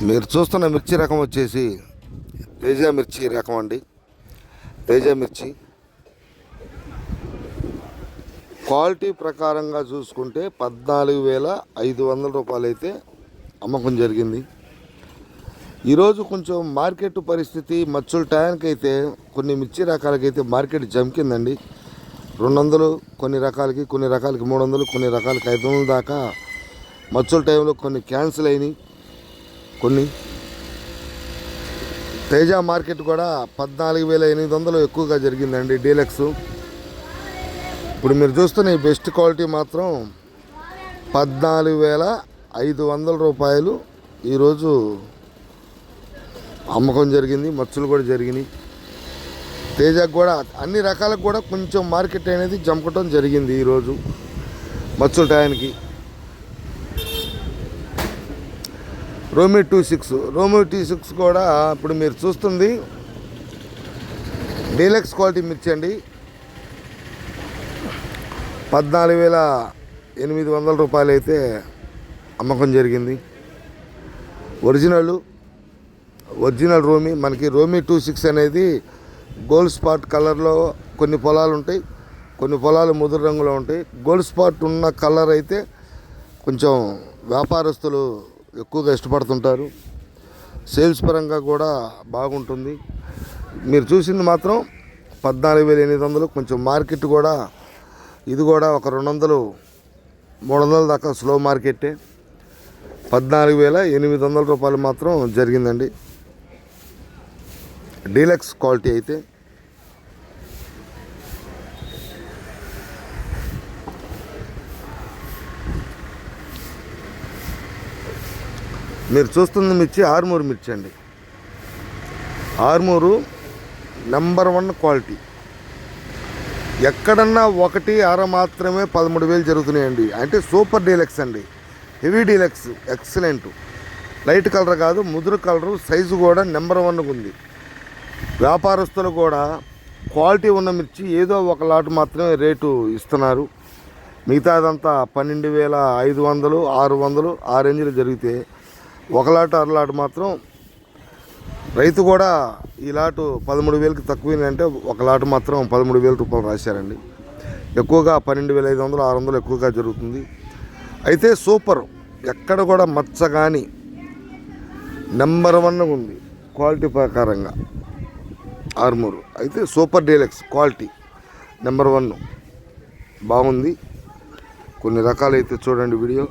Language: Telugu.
మీరు చూస్తున్న మిర్చి రకం వచ్చేసి తేజ మిర్చి రకం అండి. తేజ మిర్చి క్వాలిటీ ప్రకారంగా చూసుకుంటే 14,500 రూపాయలు అయితే అమ్మకం జరిగింది. ఈరోజు కొంచెం మార్కెట్ పరిస్థితి మచ్చుల టయానికి అయితే కొన్ని మిర్చి రకాలకైతే మార్కెట్ జంకిందండి. 200 కొన్ని రకాలకి 300 కొన్ని రకాలకి 500 దాకా మచ్చుల టైంలో కొన్ని క్యాన్సిల్ అయినాయి. కొన్ని తేజ మార్కెట్ కూడా 14,800 ఎక్కువగా జరిగిందండి. డీలక్స్ ఇప్పుడు మీరు చూస్తున్న ఈ బెస్ట్ క్వాలిటీ మాత్రం 14,500 రూపాయలు ఈరోజు అమ్మకం జరిగింది. మచ్చులు కూడా జరిగినాయి. తేజకు కూడా అన్ని రకాలకు కూడా కొంచెం మార్కెట్ అనేది జంపటం జరిగింది ఈరోజు మచ్చుల టయానికి. రోమి 26 కూడా ఇప్పుడు మీరు చూస్తుంది డీలక్స్ క్వాలిటీ మిర్చి అండి. 14,800 రూపాయలు అయితే అమ్మకం జరిగింది. ఒరిజినల్ రోమి. మనకి రోమి 26 అనేది గోల్డ్ స్పాట్ కలర్లో కొన్ని పొలాలు ఉంటాయి, కొన్ని పొలాలు ముదురు రంగులో ఉంటాయి. గోల్డ్ స్పాట్ ఉన్న కలర్ అయితే కొంచెం వ్యాపారస్తులు ఎక్కువగా ఇష్టపడుతుంటారు. సేల్స్ పరంగా కూడా బాగుంటుంది. మీరు చూసింది మాత్రం 14,800. కొంచెం మార్కెట్ కూడా ఇది కూడా ఒక 200 300 దాకా స్లో మార్కెట్టే. 14,800 రూపాయలు మాత్రం జరిగిందండి డీలక్స్ క్వాలిటీ అయితే. మీరు చూస్తున్న మిర్చి ఆర్మూర్ మిర్చి అండి. Armoor number 1 quality. ఎక్కడన్నా 1.6 మాత్రమే 13,000 జరుగుతున్నాయండి. అంటే సూపర్ డీలక్స్ అండి, heavy deluxe, excellent. Light colour కాదు, ముదురు కలరు, సైజు కూడా నెంబర్ 1 ఉంది. వ్యాపారస్తులు కూడా క్వాలిటీ ఉన్న మిర్చి ఏదో ఒక లాట్ మాత్రమే రేటు ఇస్తున్నారు. మిగతాదంతా 12,500 600 ఆ రేంజ్లో జరిగితే ఒక లాట్ 6 లాట్ మాత్రం రైతు కూడా ఈ లాటు 13,000కి తక్కువైందంటే ఒక లాట్ మాత్రం 13,000 రూపాయలు రాశారండి. ఎక్కువగా 12,500 600 ఎక్కువగా జరుగుతుంది. అయితే సూపర్, ఎక్కడ కూడా మచ్చ కానీ నెంబర్ 1 ఉంది క్వాలిటీ ప్రకారంగా. ఆర్మూరు అయితే సూపర్ డీలక్స్ క్వాలిటీ నెంబర్ 1 బాగుంది. కొన్ని రకాలైతే చూడండి వీడియో.